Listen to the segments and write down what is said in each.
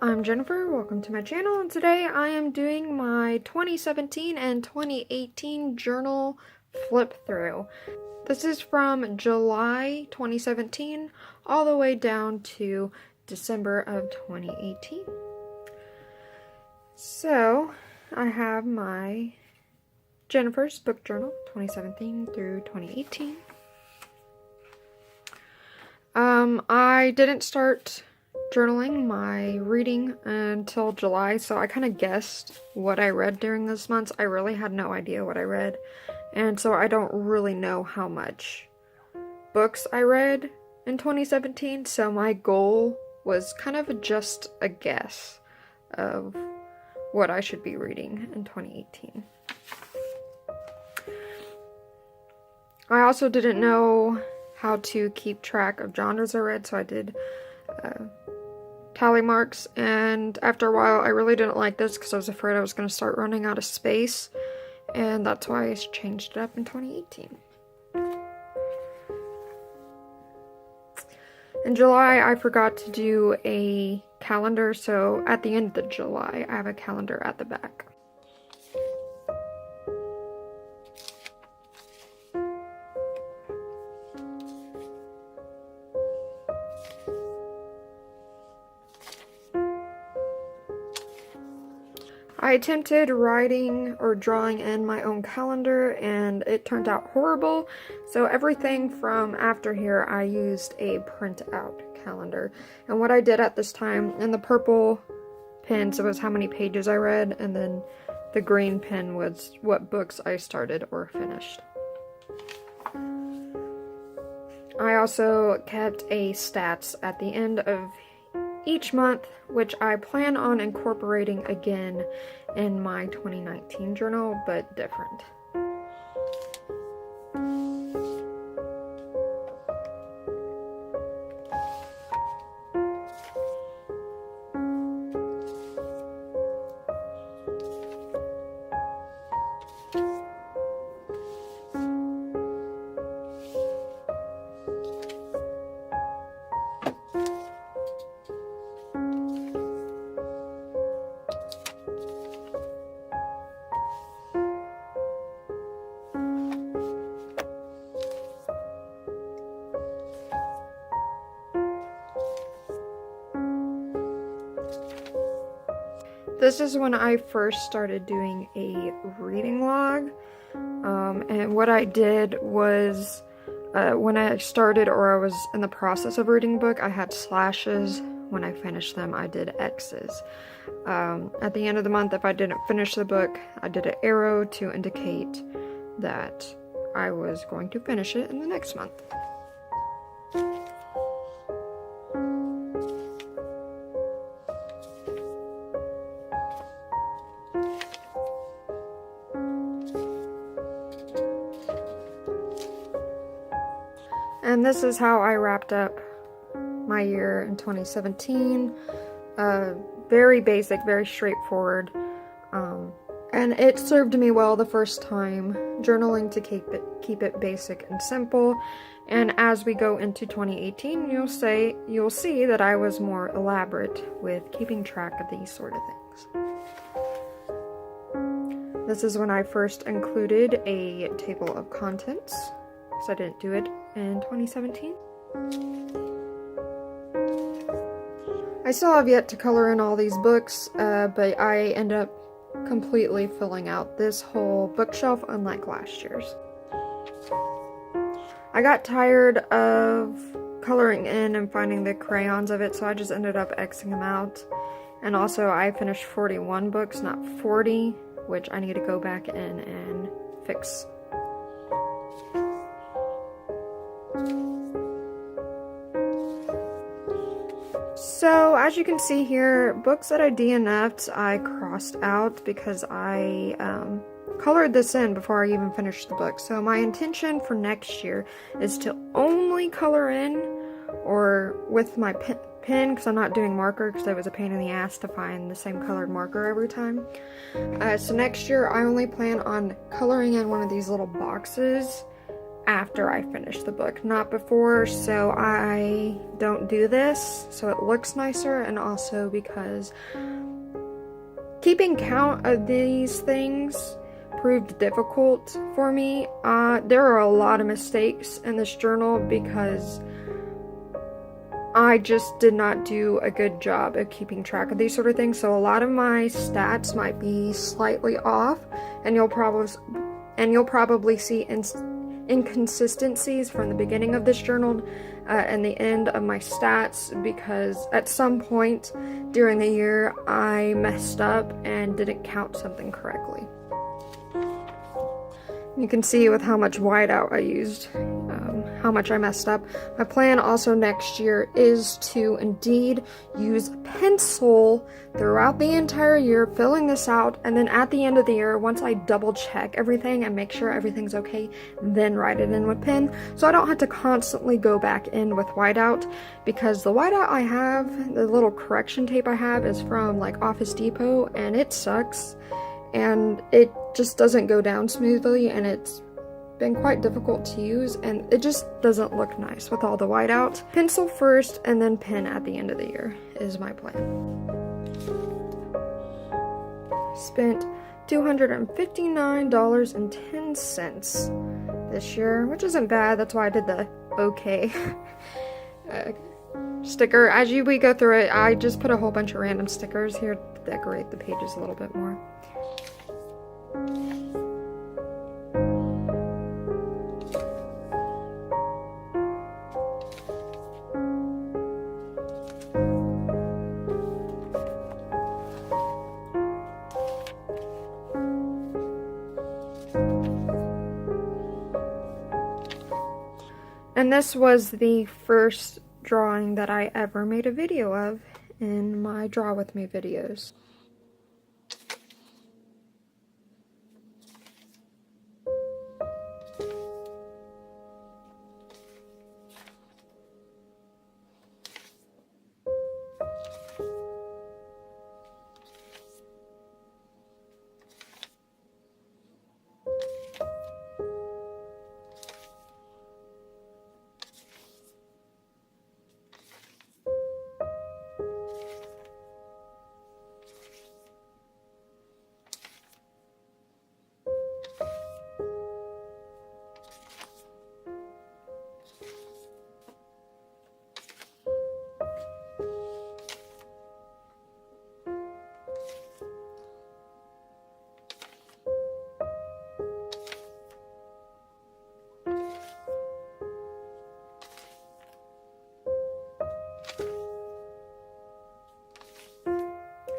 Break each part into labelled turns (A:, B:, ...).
A: I'm Jennifer, welcome to my channel, and today I am doing my 2017 and 2018 journal flip through. This is from July 2017 all the way down to December of 2018. So, I have my Jennifer's book journal 2017 through 2018. I didn't start journaling my reading until July, so I kind of guessed what I read during this month. I really had no idea what I read, and so I don't really know how much books I read in 2017, so my goal was kind of just a guess of what I should be reading in 2018. I also didn't know how to keep track of genres I read, so I did tally marks, and after a while I really didn't like this because I was afraid I was going to start running out of space, and that's why I changed it up in 2018. In July I forgot to do a calendar, so at the end of July I have a calendar at the back. I attempted writing or drawing in my own calendar and it turned out horrible, so everything from after here I used a printout calendar. And what I did at this time, in the purple pen, so it was how many pages I read, and then the green pen was what books I started or finished. I also kept a stats at the end of each month, which I plan on incorporating again in my 2019 journal, but different. This is when I first started doing a reading log, and what I did was, when I started or I was in the process of reading a book, I had slashes. When I finished them, I did X's. At the end of the month, if I didn't finish the book, I did an arrow to indicate that I was going to finish it in the next month. And this is how I wrapped up my year in 2017. Very basic, very straightforward. And it served me well the first time, journaling to keep it basic and simple. And as we go into 2018, you'll see that I was more elaborate with keeping track of these sort of things. This is when I first included a table of contents, because I didn't do it in 2017. I still have yet to color in all these books, but I end up completely filling out this whole bookshelf, unlike last year's. I got tired of coloring in and finding the crayons of it, so I just ended up Xing them out. And also I finished 41 books, not 40, which I need to go back in and fix. So, as you can see here, books that I DNF'd, I crossed out because I colored this in before I even finished the book. So my intention for next year is to only color in, or with my pen, because I'm not doing marker, because it was a pain in the ass to find the same colored marker every time. So next year, I only plan on coloring in one of these little boxes after I finish the book, not before, so I don't do this so it looks nicer, and also because keeping count of these things proved difficult for me. There are a lot of mistakes in this journal because I just did not do a good job of keeping track of these sort of things, so a lot of my stats might be slightly off, and you'll probably see inconsistencies from the beginning of this journal and the end of my stats, because at some point during the year I messed up and didn't count something correctly. You can see with how much whiteout I used, how much I messed up. My plan also next year is to indeed use pencil throughout the entire year, filling this out, and then at the end of the year, once I double check everything and make sure everything's okay, then write it in with pen, so I don't have to constantly go back in with whiteout, because the whiteout I have, the little correction tape I have, is from like Office Depot, and it sucks, and it just doesn't go down smoothly, and it's been quite difficult to use, and it just doesn't look nice with all the whiteout. Pencil first and then pen at the end of the year is my plan. Spent $259.10 this year, which isn't bad. That's why I did the okay sticker. As we go through it, I just put a whole bunch of random stickers here to decorate the pages a little bit more. And this was the first drawing that I ever made a video of in my Draw With Me videos.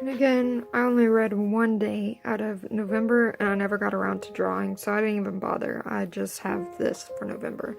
A: And again, I only read one day out of November, and I never got around to drawing, so I didn't even bother. I just have this for November.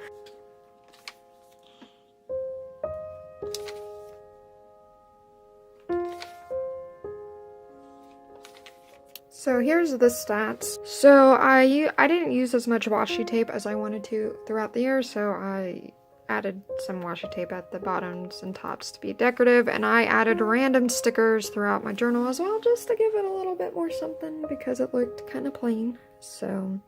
A: So here's the stats. So I didn't use as much washi tape as I wanted to throughout the year, so I added some washi tape at the bottoms and tops to be decorative, and I added random stickers throughout my journal as well, just to give it a little bit more something because it looked kind of plain. So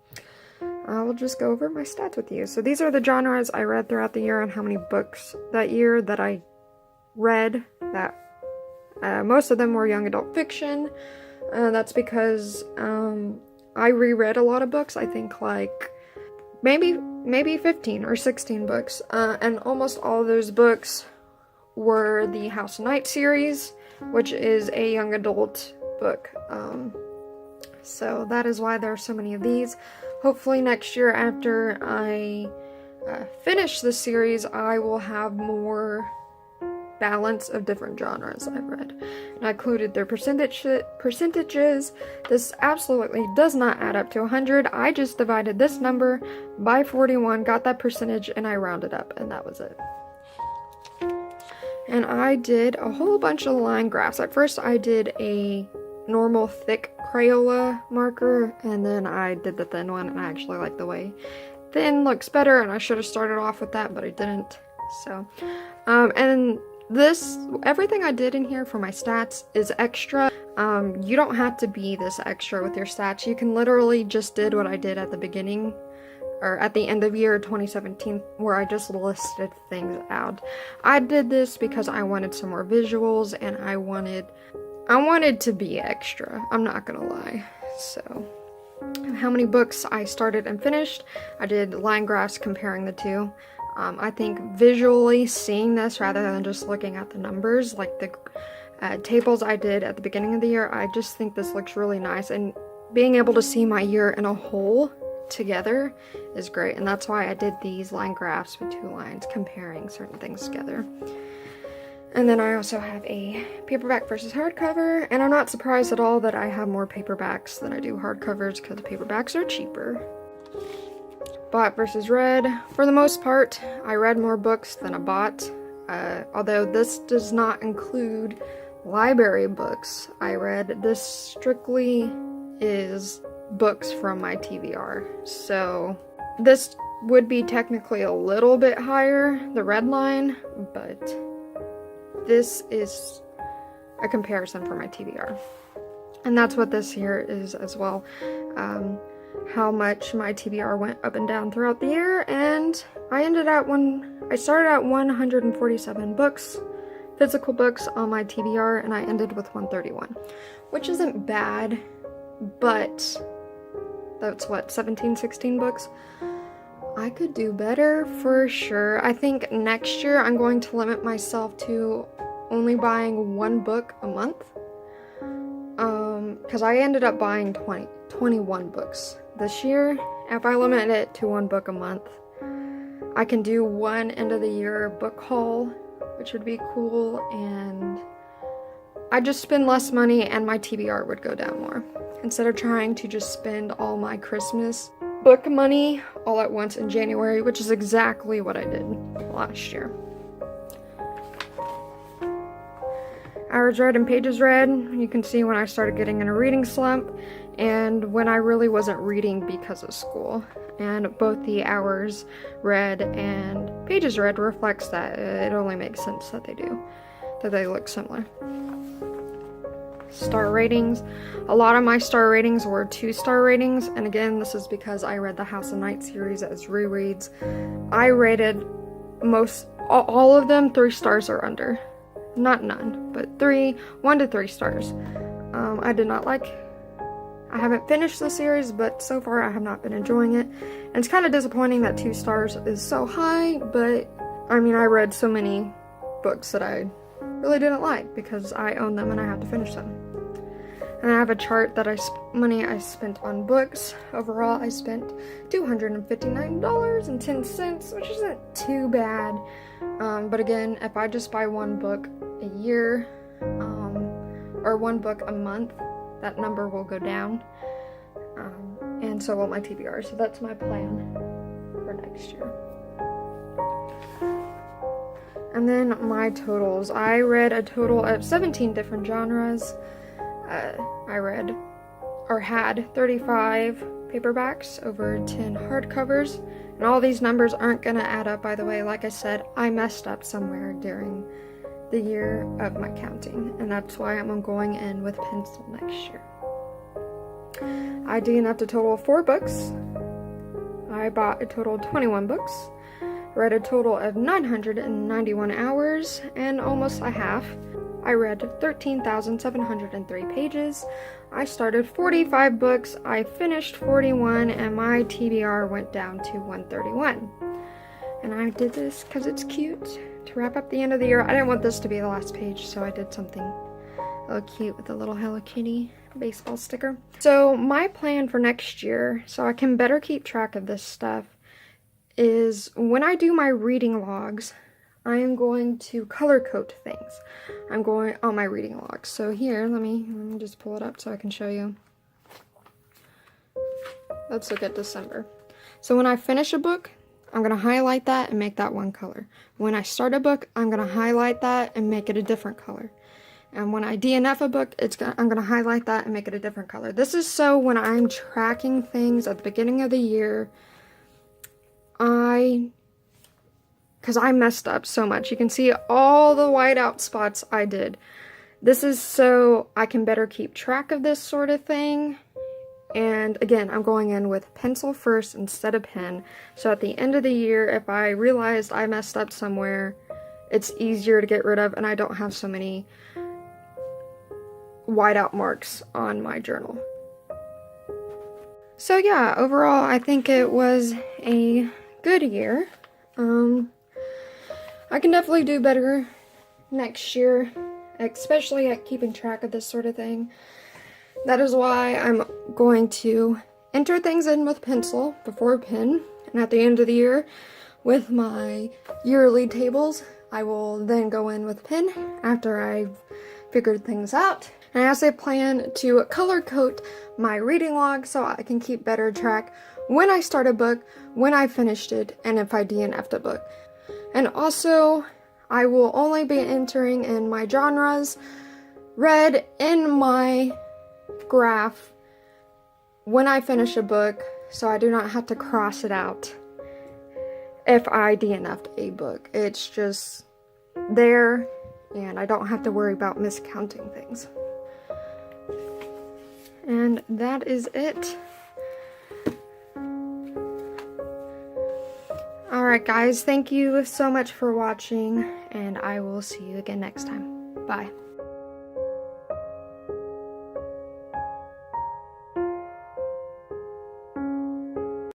A: I will just go over my stats with you. So these are the genres I read throughout the year and how many books that year that I read. That most of them were young adult fiction. That's because I reread a lot of books. I think like maybe 15 or 16 books, and almost all of those books were the House of Night series, which is a young adult book. So that is why there are so many of these. Hopefully next year, after I finish this series, I will have more balance of different genres I've read. And I included their percentages. This absolutely does not add up to 100. I just divided this number by 41, got that percentage, and I rounded up, and that was it. And I did a whole bunch of line graphs. At first I did a normal thick Crayola marker, and then I did the thin one, and I actually like the way thin looks better, and I should have started off with that, but I didn't. So and everything I did in here for my stats is extra. You don't have to be this extra with your stats. You can literally just did what I did at the beginning or at the end of year 2017, where I just listed things out. I did this because I wanted some more visuals, and I wanted to be extra. I'm not gonna lie. So, how many books I started and finished? I did line graphs comparing the two. I think visually seeing this rather than just looking at the numbers, like the tables I did at the beginning of the year, I just think this looks really nice, and being able to see my year in a whole together is great, and that's why I did these line graphs with 2 lines comparing certain things together. And then I also have a paperback versus hardcover, and I'm not surprised at all that I have more paperbacks than I do hardcovers, because paperbacks are cheaper. Bought versus read. For the most part, I read more books than I bought, although this does not include library books I read. This strictly is books from my TBR. So this would be technically a little bit higher, the red line, but this is a comparison for my TBR. And that's what this here is as well. How much my TBR went up and down throughout the year, and I started at 147 books, physical books on my TBR, and I ended with 131, which isn't bad, but that's what, 17, 16 books? I could do better for sure. I think next year I'm going to limit myself to only buying 1 book a month, because I ended up buying 21 books this year. If I limit it to 1 book a month, I can do 1 end of the year book haul, which would be cool, and I'd just spend less money and my TBR would go down more, instead of trying to just spend all my Christmas book money all at once in January, which is exactly what I did last year. Hours read and pages read. You can see when I started getting in a reading slump, and when I really wasn't reading because of school. And both the hours read and pages read reflects that. It only makes sense that they do, that they look similar. Star ratings. A lot of my star ratings were 2-star ratings, and again, this is because I read the House of Night series as rereads. I rated all of them 3 stars or under. Not none, but 1 to 3 stars. I haven't finished the series, but so far I have not been enjoying it. And it's kind of disappointing that 2 stars is so high, but I mean, I read so many books that I really didn't like because I own them and I have to finish them. And I have a chart that money I spent on books. Overall, I spent $259.10, which isn't too bad. But again, if I just buy 1 book a year, or 1 book a month, that number will go down. And so will my TBR. So that's my plan for next year. And then my totals. I read a total of 17 different genres. I read or had 35 paperbacks, over 10 hardcovers, and all these numbers aren't going to add up, by the way. Like I said, I messed up somewhere during the year of my counting, and that's why I'm going in with pencil next year. I DNF'd a total of 4 books. I bought a total of 21 books, read a total of 991 hours, and almost a half. I read 13,703 pages. I started 45 books, I finished 41, and my TBR went down to 131. And I did this because it's cute to wrap up the end of the year. I didn't want this to be the last page, so I did something a little cute with a little Hello Kitty baseball sticker. So my plan for next year, so I can better keep track of this stuff, is when I do my reading logs, I am going to color code things. I'm going on my reading logs. So here, let me just pull it up so I can show you. Let's look at December. So when I finish a book, I'm going to highlight that and make that one color. When I start a book, I'm going to highlight that and make it a different color. And when I DNF a book, I'm going to highlight that and make it a different color. This is so when I'm tracking things at the beginning of the year, because I messed up so much. You can see all the whiteout spots I did. This is so I can better keep track of this sort of thing. And again, I'm going in with pencil first instead of pen. So at the end of the year, if I realized I messed up somewhere, it's easier to get rid of and I don't have so many whiteout marks on my journal. So yeah, overall, I think it was a good year. I can definitely do better next year, especially at keeping track of this sort of thing. That is why I'm going to enter things in with pencil before pen, and at the end of the year, with my yearly tables, I will then go in with pen after I've figured things out. And I also plan to color code my reading log so I can keep better track when I start a book, when I finished it, and if I DNF'd a book. And also, I will only be entering in my genres read in my graph when I finish a book, so I do not have to cross it out if I DNF'd a book. It's just there, and I don't have to worry about miscounting things. And that is it. Alright guys, thank you so much for watching, and I will see you again next time. Bye.